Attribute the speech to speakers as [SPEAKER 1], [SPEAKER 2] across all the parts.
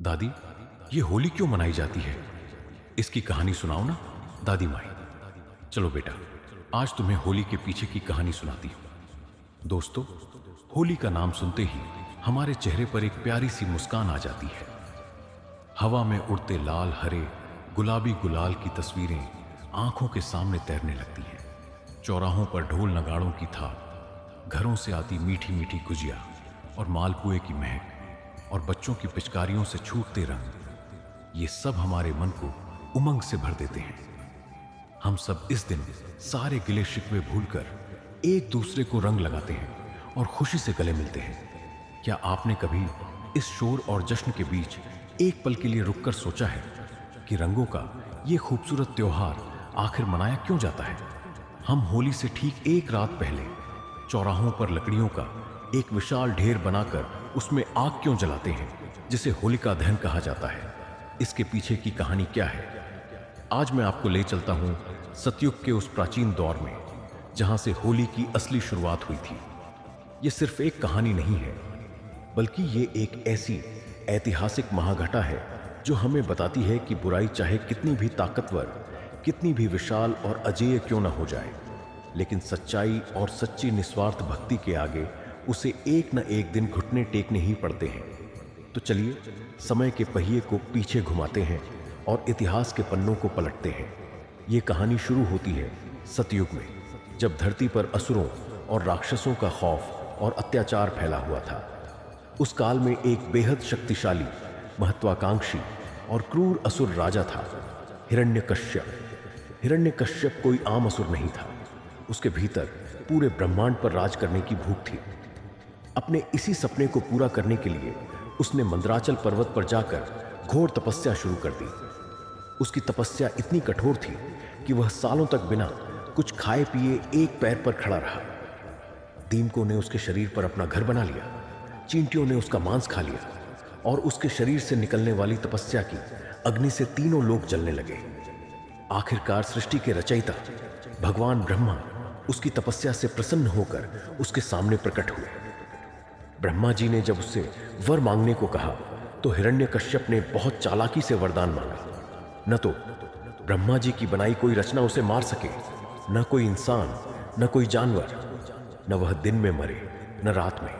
[SPEAKER 1] दादी, ये होली क्यों मनाई जाती है? इसकी कहानी सुनाओ ना दादी माई। चलो बेटा, आज तुम्हें होली के पीछे की कहानी सुनाती हूं। दोस्तों, होली का नाम सुनते ही हमारे चेहरे पर एक प्यारी सी मुस्कान आ जाती है। हवा में उड़ते लाल हरे गुलाबी गुलाल की तस्वीरें आंखों के सामने तैरने लगती हैं। चौराहों पर ढोल नगाड़ों की थाप, घरों से आती मीठी मीठी गुजिया और मालपुए की महक और बच्चों की पिचकारियों से छूटते रंग, ये सब हमारे मन को उमंग से भर देते हैं। हम सब इस दिन सारे गिले शिकवे भूलकर एक दूसरे को रंग लगाते हैं और खुशी से गले मिलते हैं। क्या आपने कभी इस शोर और जश्न के बीच एक पल के लिए रुककर सोचा है कि रंगों का ये खूबसूरत त्योहार आखिर मनाया क्यों जाता है? हम होली से ठीक एक रात पहले चौराहों पर लकड़ियों का एक विशाल ढेर बनाकर उसमें आग क्यों जलाते हैं, जिसे होलिका दहन कहा जाता है? इसके पीछे की कहानी क्या है? आज मैं आपको ले चलता हूं सतयुग के उस प्राचीन दौर में, जहां से होली की असली शुरुआत हुई थी। यह सिर्फ एक कहानी नहीं है, बल्कि ये एक ऐसी ऐतिहासिक महाघटा है जो हमें बताती है कि बुराई चाहे कितनी भी ताकतवर, कितनी भी विशाल और अजेय क्यों न हो जाए, लेकिन सच्चाई और सच्ची निस्वार्थ भक्ति के आगे उसे एक न एक दिन घुटने टेकने ही पड़ते हैं। तो चलिए समय के पहिए को पीछे घुमाते हैं और इतिहास के पन्नों को पलटते हैं। ये कहानी शुरू होती है सतयुग में, जब धरती पर असुरों और राक्षसों का खौफ और अत्याचार फैला हुआ था। उस काल में एक बेहद शक्तिशाली, महत्वाकांक्षी और क्रूर असुर राजा था, हिरण्यकश्यप। हिरण्यकश्यप कोई आम असुर नहीं था। उसके भीतर पूरे ब्रह्मांड पर राज करने की भूख थी। अपने इसी सपने को पूरा करने के लिए उसने मंदराचल पर्वत पर जाकर घोर तपस्या शुरू कर दी। उसकी तपस्या इतनी कठोर थी कि वह सालों तक बिना कुछ खाए पिए एक पैर पर खड़ा रहा। दीमकों ने उसके शरीर पर अपना घर बना लिया, चींटियों ने उसका मांस खा लिया और उसके शरीर से निकलने वाली तपस्या की अग्नि से तीनों लोग जलने लगे। आखिरकार सृष्टि के रचयिता भगवान ब्रह्मा उसकी तपस्या से प्रसन्न होकर उसके सामने प्रकट हुए। ब्रह्मा जी ने जब उससे वर मांगने को कहा तो हिरण्यकश्यप ने बहुत चालाकी से वरदान मांगा। न तो ब्रह्मा जी की बनाई कोई रचना उसे मार सके, न कोई इंसान, न कोई जानवर, न वह दिन में मरे न रात में,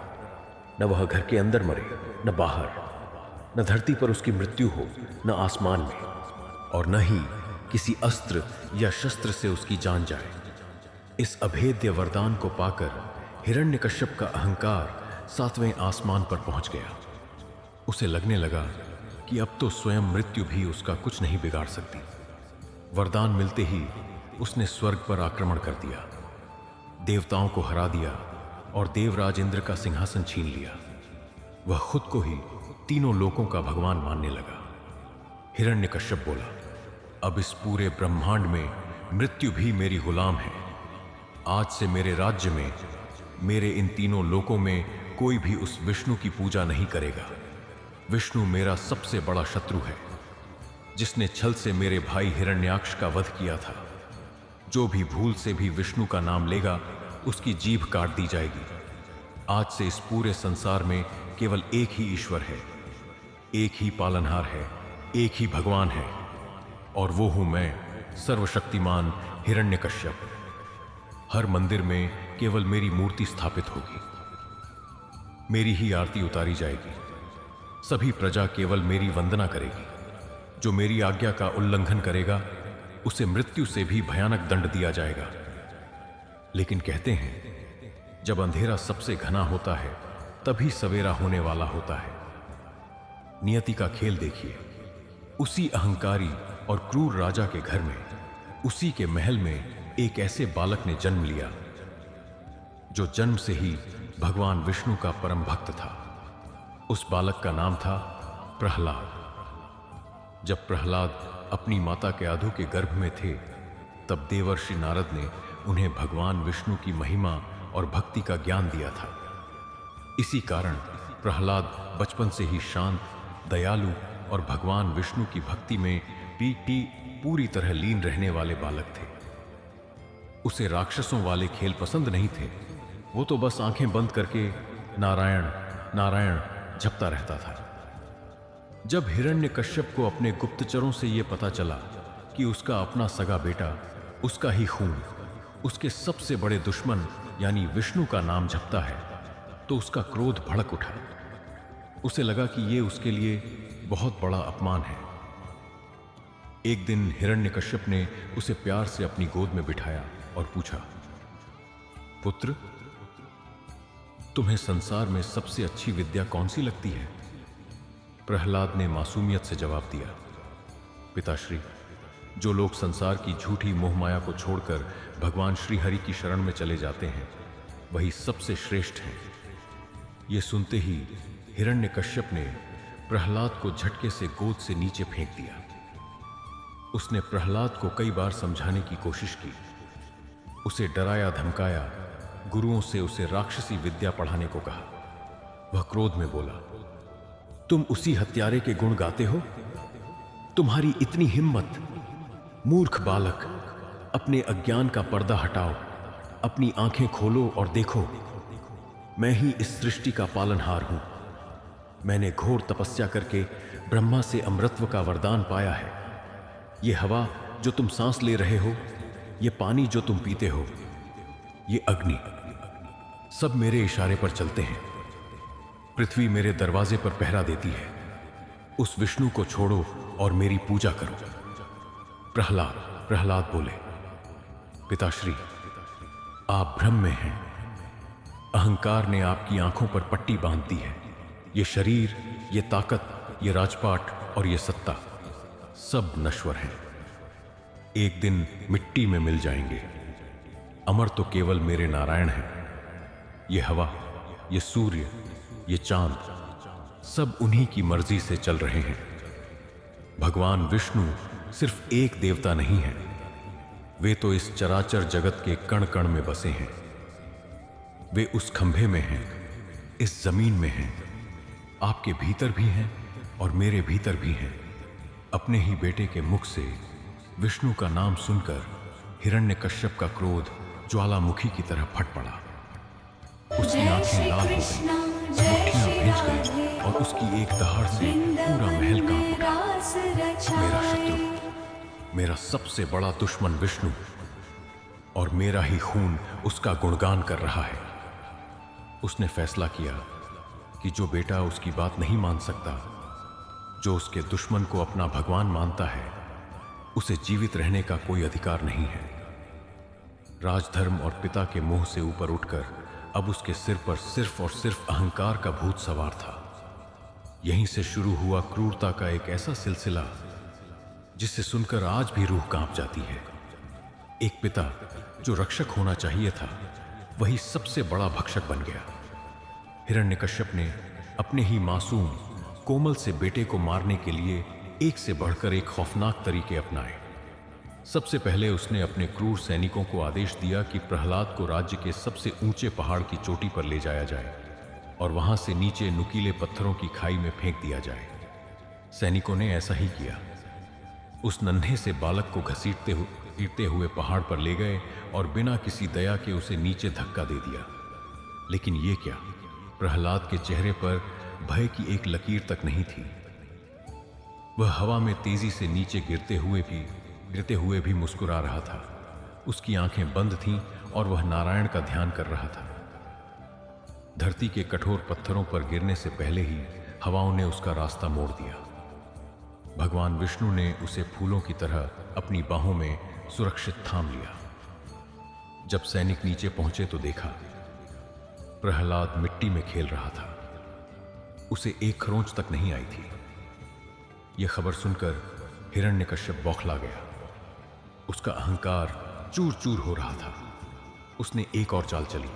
[SPEAKER 1] न वह घर के अंदर मरे न बाहर, न धरती पर उसकी मृत्यु हो न आसमान में, और न ही किसी अस्त्र या शस्त्र से उसकी जान जाए। इस अभेद्य वरदान को पाकर हिरण्यकश्यप का अहंकार 7वें आसमान पर पहुंच गया। उसे लगने लगा कि अब तो स्वयं मृत्यु भी उसका कुछ नहीं बिगाड़ सकती। वरदान मिलते ही उसने स्वर्ग पर आक्रमण कर दिया, देवताओं को हरा दिया और देवराज इंद्र का सिंहासन छीन लिया। वह खुद को ही तीनों लोकों का भगवान मानने लगा। हिरण्यकश्यप बोला, अब इस पूरे ब्रह्मांड में मृत्यु भी मेरी गुलाम है। आज से मेरे राज्य में, मेरे इन तीनों लोकों में कोई भी उस विष्णु की पूजा नहीं करेगा। विष्णु मेरा सबसे बड़ा शत्रु है, जिसने छल से मेरे भाई हिरण्याक्ष का वध किया था। जो भी भूल से भी विष्णु का नाम लेगा, उसकी जीभ काट दी जाएगी। आज से इस पूरे संसार में केवल एक ही ईश्वर है, एक ही पालनहार है, एक ही भगवान है, और वो हूं मैं, सर्वशक्तिमान हिरण्यकश्यप। हर मंदिर में केवल मेरी मूर्ति स्थापित होगी, मेरी ही आरती उतारी जाएगी। सभी प्रजा केवल मेरी वंदना करेगी। जो मेरी आज्ञा का उल्लंघन करेगा, उसे मृत्यु से भी भयानक दंड दिया जाएगा। लेकिन कहते हैं, जब अंधेरा सबसे घना होता है, तभी सवेरा होने वाला होता है। नियति का खेल देखिए। उसी अहंकारी और क्रूर राजा के घर में, उसी के महल में एक ऐसे बालक ने जन्म लिया जो जन्म से ही भगवान विष्णु का परम भक्त था। उस बालक का नाम था प्रहलाद। जब प्रहलाद अपनी माता के आधु के गर्भ में थे, तब देवर्षि नारद ने उन्हें भगवान विष्णु की महिमा और भक्ति का ज्ञान दिया था। इसी कारण प्रहलाद बचपन से ही शांत, दयालु और भगवान विष्णु की भक्ति में पूरी तरह लीन रहने वाले बालक थे। उसे राक्षसों वाले खेल पसंद नहीं थे। वो तो बस आंखें बंद करके नारायण नारायण जपता रहता था। जब हिरण्यकश्यप को अपने गुप्तचरों से यह पता चला कि उसका अपना सगा बेटा, उसका ही खून, उसके सबसे बड़े दुश्मन यानी विष्णु का नाम जपता है, तो उसका क्रोध भड़क उठा। उसे लगा कि यह उसके लिए बहुत बड़ा अपमान है। एक दिन हिरण्यकश्यप ने उसे प्यार से अपनी गोद में बिठाया और पूछा, पुत्र, तुम्हें संसार में सबसे अच्छी विद्या कौन सी लगती है? प्रहलाद ने मासूमियत से जवाब दिया, पिताश्री, जो लोग संसार की झूठी मोहमाया को छोड़कर भगवान श्री हरि की शरण में चले जाते हैं, वही सबसे श्रेष्ठ हैं। यह सुनते ही हिरण्यकश्यप ने प्रहलाद को झटके से गोद से नीचे फेंक दिया। उसने प्रहलाद को कई बार समझाने की कोशिश की, उसे डराया धमकाया, गुरुओं से उसे राक्षसी विद्या पढ़ाने को कहा। वह क्रोध में बोला, तुम उसी हत्यारे के गुण गाते हो? तुम्हारी इतनी हिम्मत! मूर्ख बालक, अपने अज्ञान का पर्दा हटाओ, अपनी आंखें खोलो और देखो, मैं ही इस सृष्टि का पालनहार हूं। मैंने घोर तपस्या करके ब्रह्मा से अमृतत्व का वरदान पाया है। ये हवा जो तुम सांस ले रहे हो, ये पानी जो तुम पीते हो, ये अग्नि, सब मेरे इशारे पर चलते हैं। पृथ्वी मेरे दरवाजे पर पहरा देती है। उस विष्णु को छोड़ो और मेरी पूजा करो। प्रहलाद बोले, पिताश्री, आप भ्रम में हैं। अहंकार ने आपकी आंखों पर पट्टी बांध दी है। ये शरीर, ये ताकत, ये राजपाट और ये सत्ता सब नश्वर हैं, एक दिन मिट्टी में मिल जाएंगे। अमर तो केवल मेरे नारायण हैं। ये हवा, ये सूर्य, ये चांद, सब उन्हीं की मर्जी से चल रहे हैं। भगवान विष्णु सिर्फ एक देवता नहीं है, वे तो इस चराचर जगत के कण कण में बसे हैं। वे उस खंभे में हैं, इस जमीन में हैं, आपके भीतर भी हैं और मेरे भीतर भी हैं। अपने ही बेटे के मुख से विष्णु का नाम सुनकर हिरण्यकश्यप का क्रोध ज्वालामुखी की तरह फट पड़ा। उसकी आंखें लाल हो गईं, मक्खियां भीज गईं और उसकी एक दहाड़ से पूरा महल कांप उठा। मेरा शत्रु, मेरा सबसे बड़ा दुश्मन विष्णु, और मेरा ही खून उसका गुणगान कर रहा है। उसने फैसला किया कि जो बेटा उसकी बात नहीं मान सकता, जो उसके दुश्मन को अपना भगवान मानता है, उसे जीवित रहने का कोई अधिकार नहीं है। राजधर्म और पिता के मोह से ऊपर उठकर अब उसके सिर पर सिर्फ और सिर्फ अहंकार का भूत सवार था। यहीं से शुरू हुआ क्रूरता का एक ऐसा सिलसिला जिसे सुनकर आज भी रूह कांप जाती है। एक पिता जो रक्षक होना चाहिए था, वही सबसे बड़ा भक्षक बन गया। हिरण्यकश्यप ने अपने ही मासूम कोमल से बेटे को मारने के लिए एक से बढ़कर एक खौफनाक तरीके अपनाए। सबसे पहले उसने अपने क्रूर सैनिकों को आदेश दिया कि प्रहलाद को राज्य के सबसे ऊंचे पहाड़ की चोटी पर ले जाया जाए और वहां से नीचे नुकीले पत्थरों की खाई में फेंक दिया जाए। सैनिकों ने ऐसा ही किया। उस नन्हे से बालक को घसीटते हुए पहाड़ पर ले गए और बिना किसी दया के उसे नीचे धक्का दे दिया। लेकिन ये क्या, प्रहलाद के चेहरे पर भय की एक लकीर तक नहीं थी। वह हवा में तेजी से नीचे गिरते हुए भी मुस्कुरा रहा था। उसकी आंखें बंद थीं और वह नारायण का ध्यान कर रहा था। धरती के कठोर पत्थरों पर गिरने से पहले ही हवाओं ने उसका रास्ता मोड़ दिया। भगवान विष्णु ने उसे फूलों की तरह अपनी बाहों में सुरक्षित थाम लिया। जब सैनिक नीचे पहुंचे तो देखा प्रहलाद मिट्टी में खेल रहा था। उसे एक खरोंच तक नहीं आई थी। यह खबर सुनकर हिरण्यकश्यप बौखला गया। उसका अहंकार चूर चूर हो रहा था। उसने एक और चाल चली।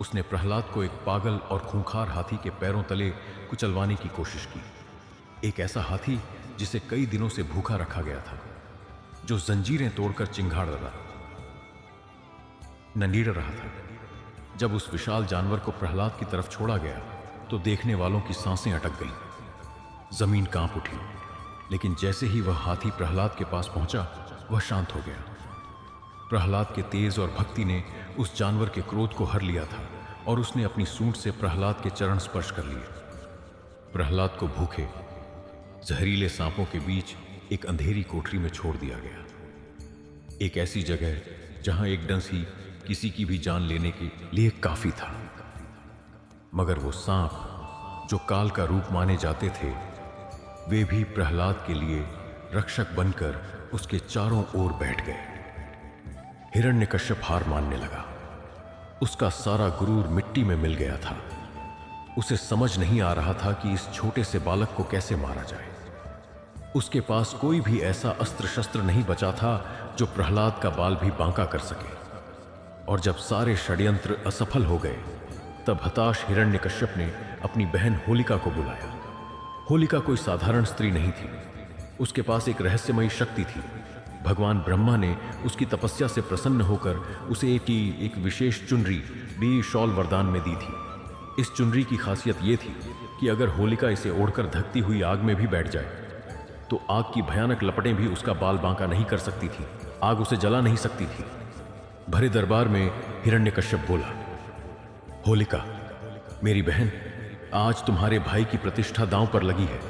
[SPEAKER 1] उसने प्रहलाद को एक पागल और खूंखार हाथी के पैरों तले कुचलवाने की कोशिश की। एक ऐसा हाथी जिसे कई दिनों से भूखा रखा गया था, जो जंजीरें तोड़कर चिंगाड़ नंडीड़ रहा था। जब उस विशाल जानवर को प्रहलाद की तरफ छोड़ा गया तो देखने वालों की सांसें अटक गईं। जमीन कांप उठी। लेकिन जैसे ही वह हाथी प्रहलाद के पास पहुंचा, वह शांत हो गया। प्रहलाद के तेज और भक्ति ने उस जानवर के क्रोध को हर लिया था और उसने अपनी सूंड से प्रहलाद के चरण स्पर्श कर लिए। प्रहलाद को भूखे,
[SPEAKER 2] जहरीले सांपों के बीच एक अंधेरी कोठरी में छोड़ दिया गया। एक ऐसी जगह जहां एक डंस ही किसी की भी जान लेने के लिए काफी था। मगर वो सांप जो काल का रूप माने जाते थे, वे भी प्रहलाद के लिए रक्षक बनकर उसके चारों ओर बैठ गए। हिरण्यकश्यप हार मानने लगा। उसका सारा गुरूर मिट्टी में मिल गया था। उसे समझ नहीं आ रहा था कि इस छोटे से बालक को कैसे मारा जाए। उसके पास कोई भी ऐसा अस्त्र शस्त्र नहीं बचा था जो प्रहलाद का बाल भी बांका कर सके। और जब सारे षड्यंत्र असफल हो गए, तब हताश हिरण्यकश्यप ने अपनी बहन होलिका को बुलाया। होलिका कोई साधारण स्त्री नहीं थी। उसके पास एक रहस्यमयी शक्ति थी। भगवान ब्रह्मा ने उसकी तपस्या से प्रसन्न होकर उसे एक विशेष चुनरी भी शॉल वरदान में दी थी। इस चुनरी की खासियत यह थी कि अगर होलिका इसे ओढ़कर धकती हुई आग में भी बैठ जाए तो आग की भयानक लपटें भी उसका बाल बांका नहीं कर सकती थी। आग उसे जला नहीं सकती थी। भरे दरबार में हिरण्यकश्यप बोला, होलिका, मेरी बहन, आज तुम्हारे भाई की प्रतिष्ठा दांव पर लगी है।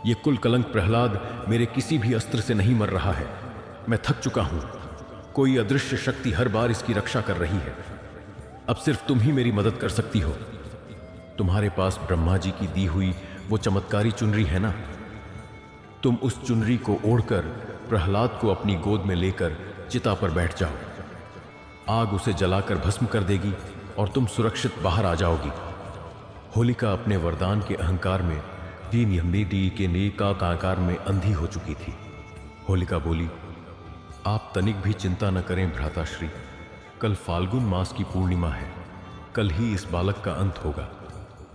[SPEAKER 2] ये कुल कलंक प्रहलाद मेरे किसी भी अस्त्र से नहीं मर रहा है। मैं थक चुका हूं। कोई अदृश्य शक्ति हर बार इसकी रक्षा कर रही है। अब सिर्फ तुम ही मेरी मदद कर सकती हो। तुम्हारे पास ब्रह्मा जी की दी हुई वो चमत्कारी चुनरी है ना? तुम उस चुनरी को ओढ़कर प्रहलाद को अपनी गोद में लेकर चिता पर बैठ जाओ। आग उसे जलाकर भस्म कर देगी और तुम सुरक्षित बाहर आ जाओगी। होलिका अपने वरदान के अहंकार में दीन यमनेडी के नेका का आकार में अंधी हो चुकी थी। होलिका बोली, आप तनिक भी चिंता न करें भ्राताश्री। कल फाल्गुन मास की पूर्णिमा है। कल ही इस बालक का अंत होगा।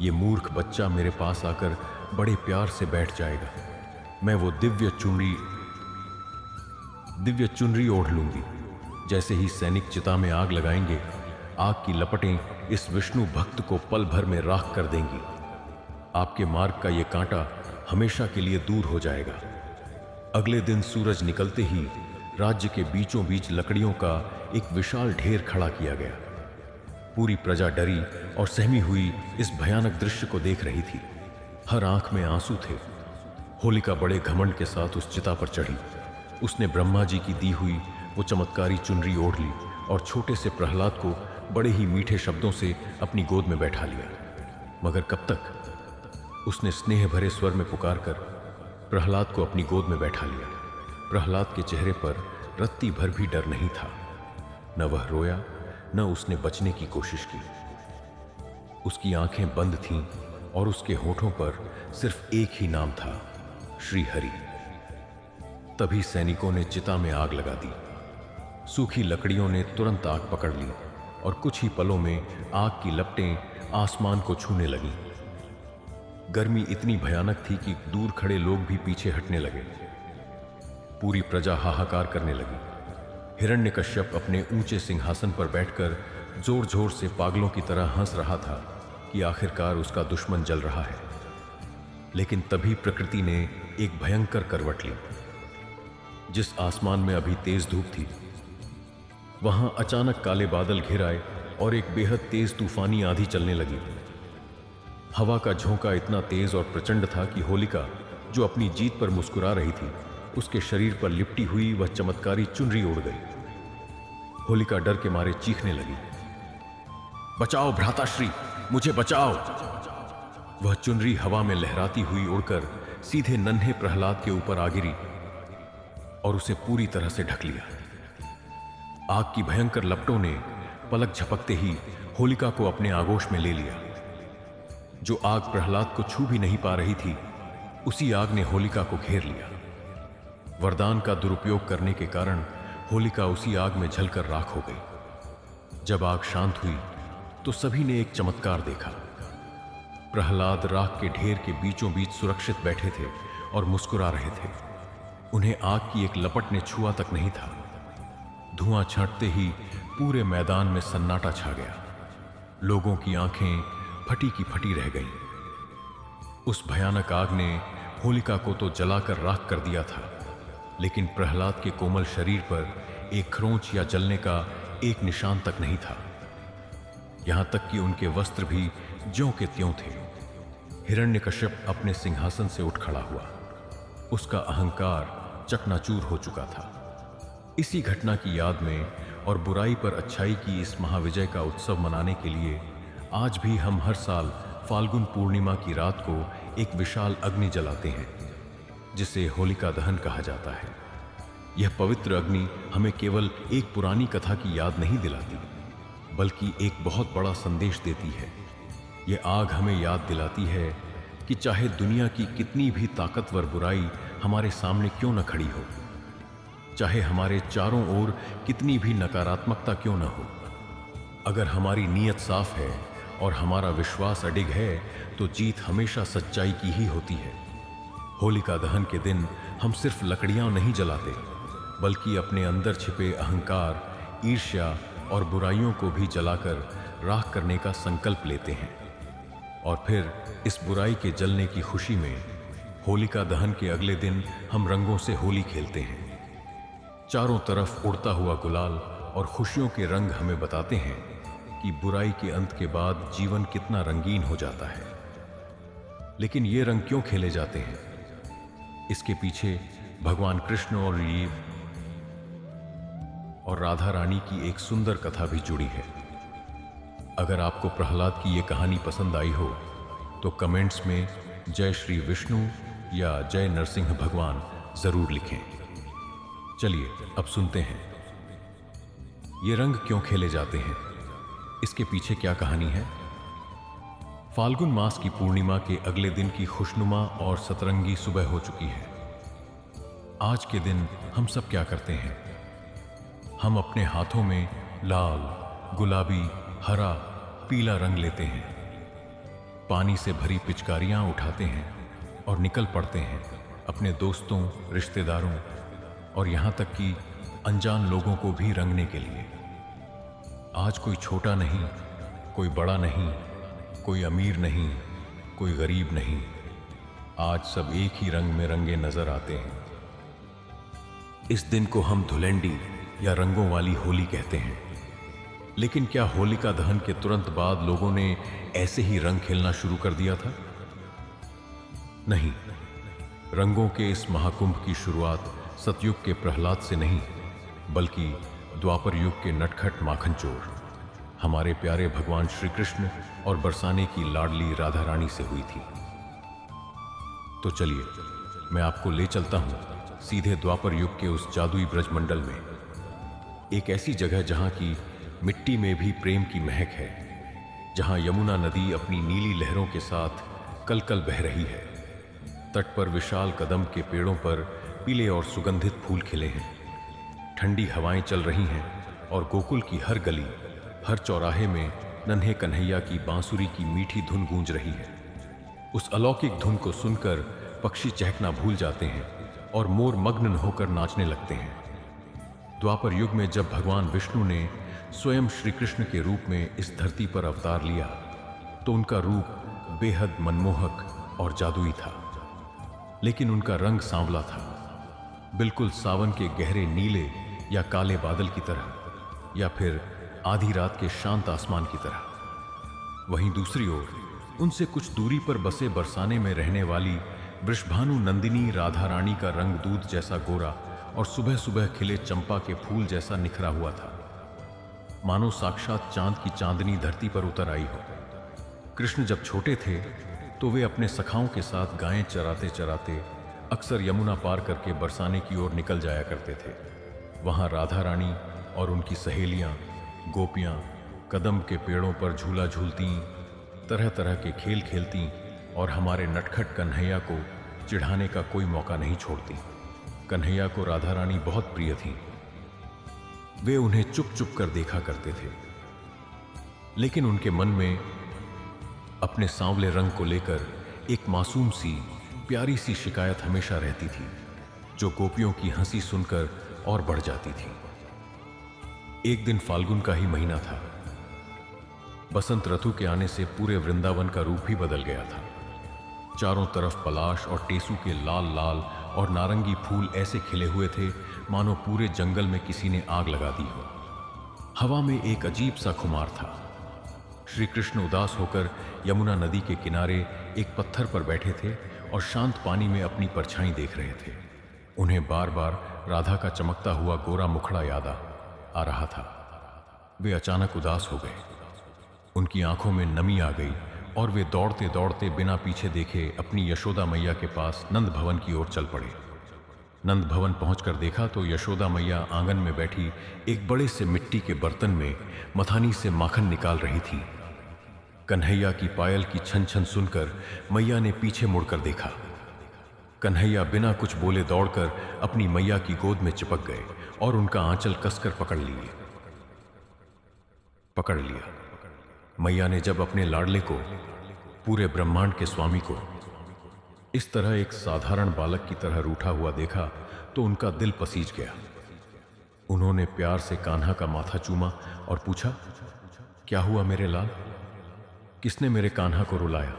[SPEAKER 2] ये मूर्ख बच्चा मेरे पास आकर बड़े प्यार से बैठ जाएगा। मैं वो दिव्य चुनरी ओढ़ लूंगी। जैसे ही सैनिक चिता में आग लगाएंगे, आग की लपटें इस विष्णु भक्त को पल भर में राख कर देंगी। आपके मार्ग का ये कांटा हमेशा के लिए दूर हो जाएगा। अगले दिन सूरज निकलते ही राज्य के बीचों बीच लकड़ियों का एक विशाल ढेर खड़ा किया गया। पूरी प्रजा डरी और सहमी हुई इस भयानक दृश्य को देख रही थी। हर आंख में आंसू थे। होलिका बड़े घमंड के साथ उस चिता पर चढ़ी। उसने ब्रह्मा जी की दी हुई वो चमत्कारी चुनरी ओढ़ ली और छोटे से प्रहलाद को बड़े ही मीठे शब्दों से अपनी गोद में बैठा लिया। मगर कब तक? उसने स्नेह भरे स्वर में पुकारकर प्रहलाद को अपनी गोद में बैठा लिया। प्रहलाद के चेहरे पर रत्ती भर भी डर नहीं था। न वह रोया, न उसने बचने की कोशिश की। उसकी आंखें बंद थीं और उसके होठों पर सिर्फ एक ही नाम था, श्री हरि। तभी सैनिकों ने चिता में आग लगा दी। सूखी लकड़ियों ने तुरंत आग पकड़ ली और कुछ ही पलों में आग की लपटें आसमान को छूने लगीं। गर्मी इतनी भयानक थी कि दूर खड़े लोग भी पीछे हटने लगे। पूरी प्रजा हाहाकार करने लगी। हिरण्यकश्यप अपने ऊंचे सिंहासन पर बैठकर जोर जोर से पागलों की तरह हंस रहा था कि आखिरकार उसका दुश्मन जल रहा है। लेकिन तभी प्रकृति ने एक भयंकर करवट ली। जिस आसमान में अभी तेज धूप थी, वहां अचानक काले बादल घिर आए और एक बेहद तेज तूफानी आंधी चलने लगी। हवा का झोंका इतना तेज और प्रचंड था कि होलिका, जो अपनी जीत पर मुस्कुरा रही थी, उसके शरीर पर लिपटी हुई वह चमत्कारी चुनरी उड़ गई। होलिका डर के मारे चीखने लगी, बचाओ भ्राताश्री, मुझे बचाओ। वह चुनरी हवा में लहराती हुई उड़कर सीधे नन्हे प्रहलाद के ऊपर आ गिरी और उसे पूरी तरह से ढक लिया। आग की भयंकर लपटों ने पलक झपकते ही होलिका को अपने आगोश में ले लिया। जो आग प्रहलाद को छू भी नहीं पा रही थी, उसी आग ने होलिका को घेर लिया। वरदान का दुरुपयोग करने के कारण होलिका उसी आग में जलकर राख हो गई। जब आग शांत हुई तो सभी ने एक चमत्कार देखा। प्रहलाद राख के ढेर के बीचों बीच सुरक्षित बैठे थे और मुस्कुरा रहे थे। उन्हें आग की एक लपट ने छुआ तक नहीं था। धुआं छांटते ही पूरे मैदान में सन्नाटा छा गया। लोगों की आंखें फटी की फटी रह गईं। उस भयानक आग ने होलिका को तो जलाकर राख कर दिया था, लेकिन प्रहलाद के कोमल शरीर पर एक खरोंच या जलने का एक निशान तक नहीं था। यहां तक कि उनके वस्त्र भी ज्यों के त्यों थे। हिरण्यकश्यप अपने सिंहासन से उठ खड़ा हुआ। उसका अहंकार चकनाचूर हो चुका था। इसी घटना की याद में और बुराई पर अच्छाई की इस महाविजय का उत्सव मनाने के लिए आज भी हम हर साल फाल्गुन पूर्णिमा की रात को एक विशाल अग्नि जलाते हैं, जिसे होलिका दहन कहा जाता है। यह पवित्र अग्नि हमें केवल एक पुरानी कथा की याद नहीं दिलाती, बल्कि एक बहुत बड़ा संदेश देती है। यह आग हमें याद दिलाती है कि चाहे दुनिया की कितनी भी ताकतवर बुराई हमारे सामने क्यों न खड़ी हो, चाहे हमारे चारों ओर कितनी भी नकारात्मकता क्यों न हो, अगर हमारी नीयत साफ है और हमारा विश्वास अडिग है तो जीत हमेशा सच्चाई की ही होती है। होलिका दहन के दिन हम सिर्फ लकड़ियां नहीं जलाते, बल्कि अपने अंदर छिपे अहंकार, ईर्ष्या और बुराइयों को भी जलाकर राख करने का संकल्प लेते हैं। और फिर इस बुराई के जलने की खुशी में होलिका दहन के अगले दिन हम रंगों से होली खेलते हैं। चारों तरफ उड़ता हुआ गुलाल और खुशियों के रंग हमें बताते हैं कि बुराई के अंत के बाद जीवन कितना रंगीन हो जाता है। लेकिन ये रंग क्यों खेले जाते हैं? इसके पीछे भगवान कृष्ण और राधा रानी की एक सुंदर कथा भी जुड़ी है। अगर आपको प्रहलाद की ये कहानी पसंद आई हो तो कमेंट्स में जय श्री विष्णु या जय नरसिंह भगवान जरूर लिखें। चलिए अब सुनते हैं ये रंग क्यों खेले जाते हैं, इसके पीछे क्या कहानी है। फाल्गुन मास की पूर्णिमा के अगले दिन की खुशनुमा और सतरंगी सुबह हो चुकी है। आज के दिन हम सब क्या करते हैं? हम अपने हाथों में लाल, गुलाबी, हरा, पीला रंग लेते हैं, पानी से भरी पिचकारियां उठाते हैं और निकल पड़ते हैं अपने दोस्तों, रिश्तेदारों और यहां तक कि अनजान लोगों को भी रंगने के लिए। आज कोई छोटा नहीं, कोई बड़ा नहीं, कोई अमीर नहीं, कोई गरीब नहीं, आज सब एक ही रंग में रंगे नजर आते हैं। इस दिन को हम धुलेंडी या रंगों वाली होली कहते हैं। लेकिन क्या होलिका दहन के तुरंत बाद लोगों ने ऐसे ही रंग खेलना शुरू कर दिया था? नहीं, रंगों के इस महाकुंभ की शुरुआत सतयुग के प्रहलाद से नहीं, बल्कि द्वापर युग के नटखट माखन चोर हमारे प्यारे भगवान श्री कृष्ण और बरसाने की लाडली राधा रानी से हुई थी। तो चलिए मैं आपको ले चलता हूं सीधे द्वापर युग के उस जादुई ब्रजमंडल में, एक ऐसी जगह जहां की मिट्टी में भी प्रेम की महक है, जहां यमुना नदी अपनी नीली लहरों के साथ कल कल बह रही है। तट पर विशाल कदम के पेड़ों पर पीले और सुगंधित फूल खिले हैं, ठंडी हवाएं चल रही हैं और गोकुल की हर गली, हर चौराहे में नन्हे कन्हैया की बांसुरी की मीठी धुन गूंज रही है। उस अलौकिक धुन को सुनकर पक्षी चहकना भूल जाते हैं और मोर मग्न होकर नाचने लगते हैं। द्वापर युग में जब भगवान विष्णु ने स्वयं श्री कृष्ण के रूप में इस धरती पर अवतार लिया तो उनका रूप बेहद मनमोहक और जादुई था। लेकिन उनका रंग सांवला था, बिल्कुल सावन के गहरे नीले या काले बादल की तरह, या फिर आधी रात के शांत आसमान की तरह। वहीं दूसरी ओर उनसे कुछ दूरी पर बसे बरसाने में रहने वाली वृषभानु नंदिनी राधा रानी का रंग दूध जैसा गोरा और सुबह सुबह खिले चंपा के फूल जैसा निखरा हुआ था, मानो साक्षात चांद की चांदनी धरती पर उतर आई हो। कृष्ण जब छोटे थे तो वे अपने सखाओं के साथ गायें चराते चराते अक्सर यमुना पार करके बरसाने की ओर निकल जाया करते थे। वहां राधा रानी और उनकी सहेलियां गोपियां कदम के पेड़ों पर झूला झूलती, तरह तरह के खेल खेलती और हमारे नटखट कन्हैया को चिढ़ाने का कोई मौका नहीं छोड़ती। कन्हैया को राधा रानी बहुत प्रिय थी, वे उन्हें चुप चुप कर देखा करते थे। लेकिन उनके मन में अपने सांवले रंग को लेकर एक मासूम सी प्यारी सी शिकायत हमेशा रहती थी, जो गोपियों की हंसी सुनकर और बढ़ जाती थी। एक दिन फाल्गुन का ही महीना था। बसंत ऋतु के आने से पूरे वृंदावन का रूप ही बदल गया था। चारों तरफ पलाश और टेसू के लाल लाल और नारंगी फूल ऐसे खिले हुए थे मानो पूरे जंगल में किसी ने आग लगा दी हो। हवा में एक अजीब सा खुमार था। श्री कृष्ण उदास होकर यमुना नदी के किनारे एक पत्थर पर बैठे थे और शांत पानी में अपनी परछाई देख रहे थे। उन्हें बार बार राधा का चमकता हुआ गोरा मुखड़ा याद आ रहा था। वे अचानक उदास हो गए। उनकी आंखों में नमी आ गई और वे दौड़ते दौड़ते बिना पीछे देखे अपनी यशोदा मैया के पास नंद भवन की ओर चल पड़े। नंद भवन पहुंचकर देखा तो यशोदा मैया आंगन में बैठी एक बड़े से मिट्टी के बर्तन में मथानी से माखन निकाल रही थी। कन्हैया की पायल की छन छन सुनकर मैया ने पीछे मुड़कर देखा। कन्हैया बिना कुछ बोले दौड़कर अपनी मैया की गोद में चिपक गए और उनका आंचल कसकर पकड़ लिया। मैया ने जब अपने लाडले को, पूरे ब्रह्मांड के स्वामी को, इस तरह एक साधारण बालक की तरह रूठा हुआ देखा तो उनका दिल पसीज गया। उन्होंने प्यार से कान्हा का माथा चूमा और पूछा, क्या हुआ मेरे लाल? किसने मेरे कान्हा को रुलाया?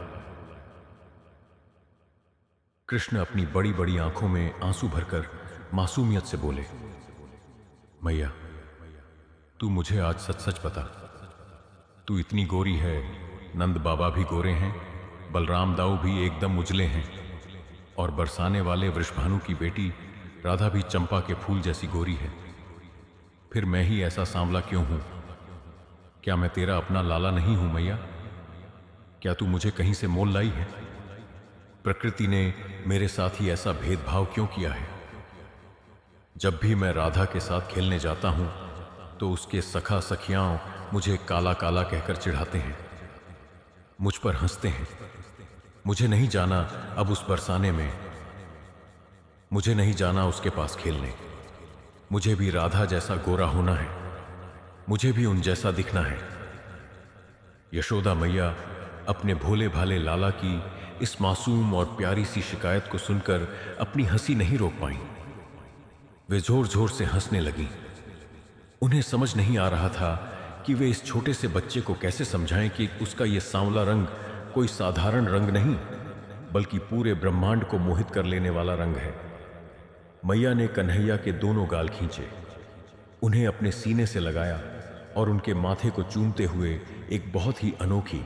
[SPEAKER 2] कृष्ण अपनी बड़ी बड़ी आंखों में आंसू भरकर मासूमियत से बोले, मैया, तू मुझे आज सच सच बता, तू इतनी गोरी है, नंद बाबा भी गोरे हैं, बलराम दाऊ भी एकदम उजले हैं और बरसाने वाले वृषभानु की बेटी राधा भी चंपा के फूल जैसी गोरी है। फिर मैं ही ऐसा सांवला क्यों हूं? क्या मैं तेरा अपना लाला नहीं हूं मैया? क्या तू मुझे कहीं से मोल लाई है? प्रकृति ने मेरे साथ ही ऐसा भेदभाव क्यों किया है? जब भी मैं राधा के साथ खेलने जाता हूं तो उसके सखा सखियां मुझे काला काला कहकर चिढ़ाते हैं, मुझ पर हंसते हैं। मुझे नहीं जाना अब उस बरसाने में, मुझे नहीं जाना उसके पास खेलने। मुझे भी राधा जैसा गोरा होना है, मुझे भी उन जैसा दिखना है। यशोदा मैया अपने भोले भाले लाला की इस मासूम और प्यारी सी शिकायत को सुनकर अपनी हंसी नहीं रोक पाई। वे जोर जोर से हंसने लगीं। उन्हें समझ नहीं आ रहा था कि वे इस छोटे से बच्चे को कैसे समझाएं कि उसका यह सांवला रंग कोई साधारण रंग नहीं, बल्कि पूरे ब्रह्मांड को मोहित कर लेने वाला रंग है। मैया ने कन्हैया के दोनों गाल खींचे, उन्हें अपने सीने से लगाया और उनके माथे को चूमते हुए एक बहुत ही अनोखी,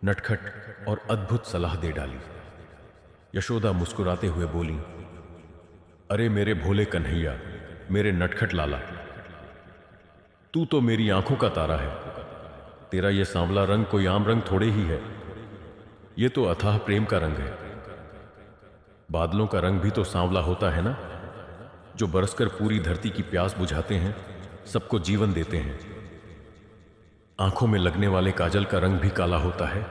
[SPEAKER 2] नटखट और अद्भुत सलाह दे डाली। यशोदा मुस्कुराते हुए बोली, अरे मेरे भोले कन्हैया, मेरे नटखट लाला, तू तो मेरी आंखों का तारा है। तेरा यह सांवला रंग कोई आम रंग थोड़े ही है, ये तो अथाह प्रेम का रंग है। बादलों का रंग भी तो सांवला होता है ना, जो बरसकर पूरी धरती की प्यास बुझाते हैं, सबको जीवन देते हैं। आंखों में लगने वाले काजल का रंग भी काला होता है,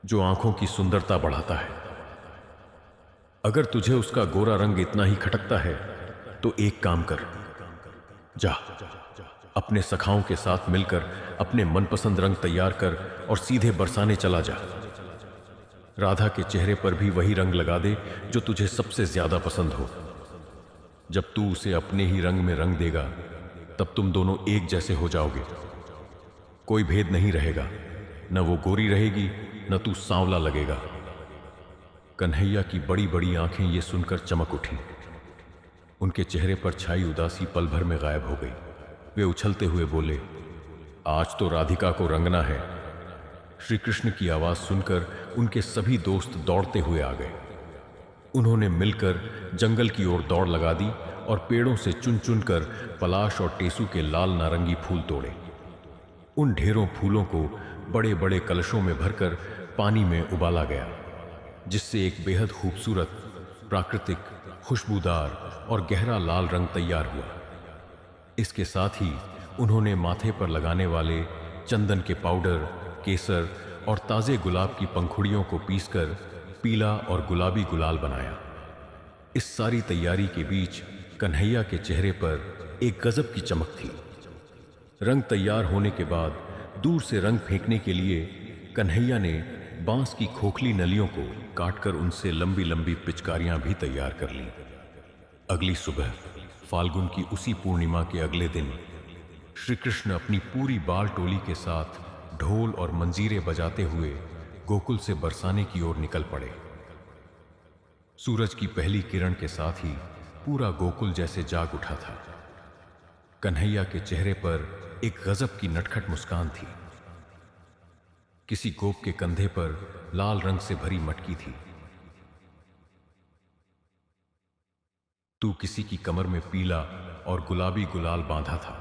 [SPEAKER 2] जो आंखों की सुंदरता बढ़ाता है। अगर तुझे उसका गोरा रंग इतना ही खटकता है तो एक काम कर, जा अपने सखाओं के साथ मिलकर अपने मनपसंद रंग तैयार कर और सीधे बरसाने चला जा। राधा के चेहरे पर भी वही रंग लगा दे जो तुझे सबसे ज्यादा पसंद हो। जब तू उसे अपने ही रंग में रंग देगा तब तुम दोनों एक जैसे हो जाओगे, कोई भेद नहीं रहेगा, न वो गोरी रहेगी न तू सांवला लगेगा। कन्हैया की बड़ी बड़ी आंखें ये सुनकर चमक उठी। उनके चेहरे पर छाई उदासी पल भर में गायब हो गई। वे उछलते हुए बोले, आज तो राधिका को रंगना है। श्री कृष्ण की आवाज सुनकर उनके सभी दोस्त दौड़ते हुए आ गए। उन्होंने मिलकर जंगल की ओर दौड़ लगा दी और पेड़ों से चुन चुन कर पलाश और टेसू के लाल नारंगी फूल तोड़े। उन ढेरों फूलों को बड़े बड़े कलशों में भरकर पानी में उबाला गया, जिससे एक बेहद खूबसूरत, प्राकृतिक, खुशबूदार और गहरा लाल रंग तैयार हुआ। इसके साथ ही उन्होंने माथे पर लगाने वाले चंदन के पाउडर, केसर और ताजे गुलाब की पंखुड़ियों को पीसकर पीला और गुलाबी गुलाल बनाया। इस सारी तैयारी के बीच कन्हैया के चेहरे पर एक गजब की चमक थी। रंग तैयार होने के बाद दूर से रंग फेंकने के लिए कन्हैया ने बांस की खोखली नलियों को काटकर उनसे लंबी लंबी पिचकारियां भी तैयार कर लीं। अगली सुबह फाल्गुन की उसी पूर्णिमा के अगले दिन श्री कृष्ण अपनी पूरी बाल टोली के साथ ढोल और मंजीरे बजाते हुए गोकुल से बरसाने की ओर निकल पड़े। सूरज की पहली किरण के साथ ही पूरा गोकुल जैसे जाग उठा था। कन्हैया के चेहरे पर एक गजब की नटखट मुस्कान थी। किसी गोप के कंधे पर लाल रंग से भरी मटकी थी। तू किसी की कमर में पीला और गुलाबी गुलाल बांधा था।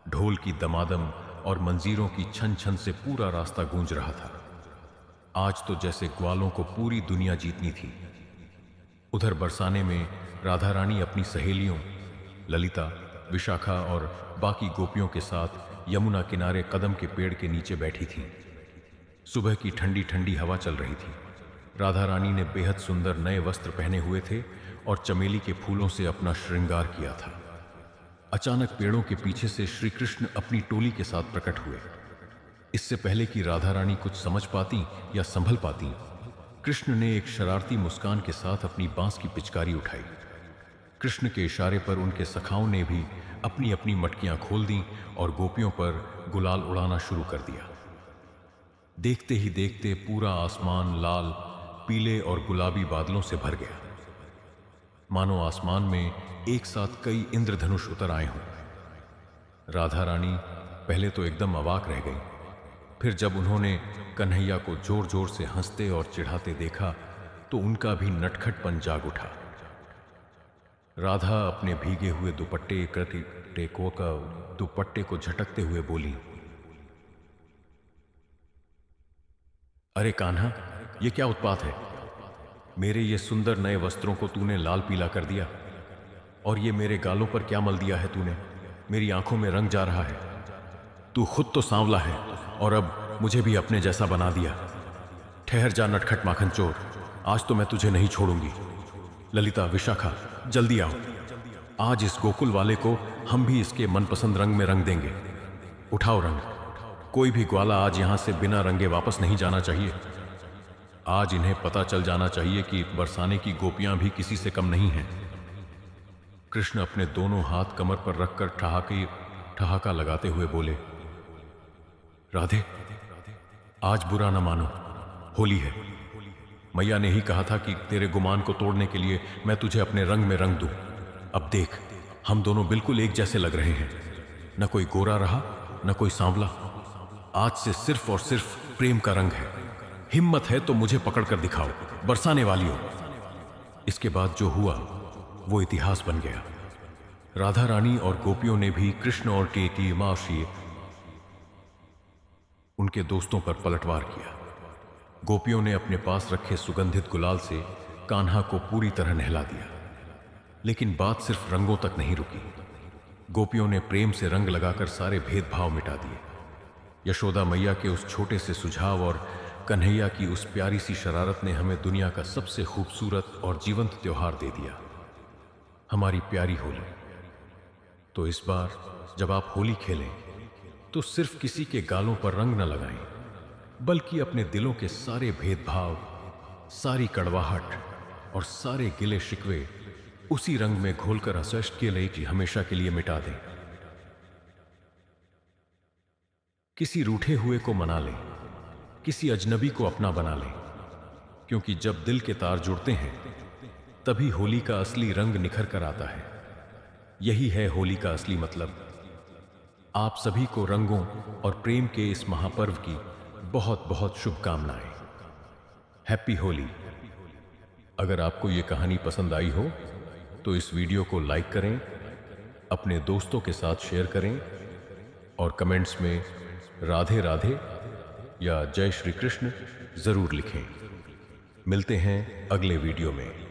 [SPEAKER 2] ढोल की दमादम और मंजीरों की छन छन से पूरा रास्ता गूंज रहा था। आज तो जैसे ग्वालों को पूरी दुनिया जीतनी थी। उधर बरसाने में राधा रानी अपनी सहेलियों ललिता, विशाखा और बाकी गोपियों के साथ यमुना किनारे कदम के पेड़ के नीचे बैठी थी। सुबह की ठंडी ठंडी हवा चल रही थी। राधा रानी ने बेहद सुंदर नए वस्त्र पहने हुए थे और चमेली के फूलों से अपना श्रृंगार किया था। अचानक पेड़ों के पीछे से श्री कृष्ण अपनी टोली के साथ प्रकट हुए। इससे पहले कि राधा रानी कुछ समझ पाती या संभल पाती, कृष्ण ने एक शरारती मुस्कान के साथ अपनी बांस की पिचकारी उठाई। कृष्ण के इशारे पर उनके सखाओं ने भी अपनी अपनी मटकियां खोल दी और गोपियों पर गुलाल उड़ाना शुरू कर दिया। देखते ही देखते पूरा आसमान लाल, पीले और गुलाबी बादलों से भर गया, मानो आसमान में एक साथ कई इंद्रधनुष उतर आए हों। राधा रानी पहले तो एकदम अवाक रह गई। फिर जब उन्होंने कन्हैया को जोर जोर से हंसते और चिढ़ाते देखा तो उनका भी नटखटपन जाग उठा। राधा अपने भीगे हुए दुपट्टे को झटकते हुए बोली, अरे कान्हा, ये क्या उत्पात है? मेरे ये सुंदर नए वस्त्रों को तूने लाल पीला कर दिया, और ये मेरे गालों पर क्या मल दिया है तूने? मेरी आंखों में रंग जा रहा है। तू खुद तो सांवला है और अब मुझे भी अपने जैसा बना दिया। ठहर जा नटखट माखन चोर, आज तो मैं तुझे नहीं छोड़ूंगी। ललिता, विशाखा, जल्दी आओ। आज इस गोकुल वाले को हम भी इसके मनपसंद रंग में रंग देंगे। उठाओ रंग। कोई भी ग्वाला आज यहां से बिना रंगे वापस नहीं जाना चाहिए। आज इन्हें पता चल जाना चाहिए कि बरसाने की गोपियां भी किसी से कम नहीं हैं। कृष्ण अपने दोनों हाथ कमर पर रखकर ठहाका लगाते हुए बोले, राधे, आज बुरा न मानो, होली है। मैया ने ही कहा था कि तेरे गुमान को तोड़ने के लिए मैं तुझे अपने रंग में रंग दूं। अब देख, हम दोनों बिल्कुल एक जैसे लग रहे हैं। न कोई गोरा रहा, न कोई सांवला। आज से सिर्फ और सिर्फ प्रेम का रंग है। हिम्मत है तो मुझे पकड़ कर दिखाओ, बरसाने वालियों। इसके बाद जो हुआ वो इतिहास बन गया। राधा रानी और गोपियों ने भी कृष्ण और केकी, माशी, उनके दोस्तों पर पलटवार किया। गोपियों ने अपने पास रखे सुगंधित गुलाल से कान्हा को पूरी तरह नहला दिया। लेकिन बात सिर्फ रंगों तक नहीं रुकी। गोपियों ने प्रेम से रंग लगाकर सारे भेदभाव मिटा दिए। यशोदा मैया के उस छोटे से सुझाव और कन्हैया की उस प्यारी सी शरारत ने हमें दुनिया का सबसे खूबसूरत और जीवंत त्योहार दे दिया, हमारी प्यारी होली। तो इस बार जब आप होली खेलें तो सिर्फ किसी के गालों पर रंग न लगाएं, बल्कि अपने दिलों के सारे भेदभाव, सारी कड़वाहट और सारे गिले शिकवे उसी रंग में घोलकर अशेष के लिए हमेशा के लिए मिटा दें। किसी रूठे हुए को मना लें, किसी अजनबी को अपना बना लें, क्योंकि जब दिल के तार जुड़ते हैं तभी होली का असली रंग निखर कर आता है। यही है होली का असली मतलब। आप सभी को रंगों और प्रेम के इस महापर्व की बहुत बहुत शुभकामनाएं। हैप्पी होली। अगर आपको ये कहानी पसंद आई हो तो इस वीडियो को लाइक करें, अपने दोस्तों के साथ शेयर करें और कमेंट्स में राधे राधे या जय श्री कृष्ण जरूर लिखें। मिलते हैं अगले वीडियो में।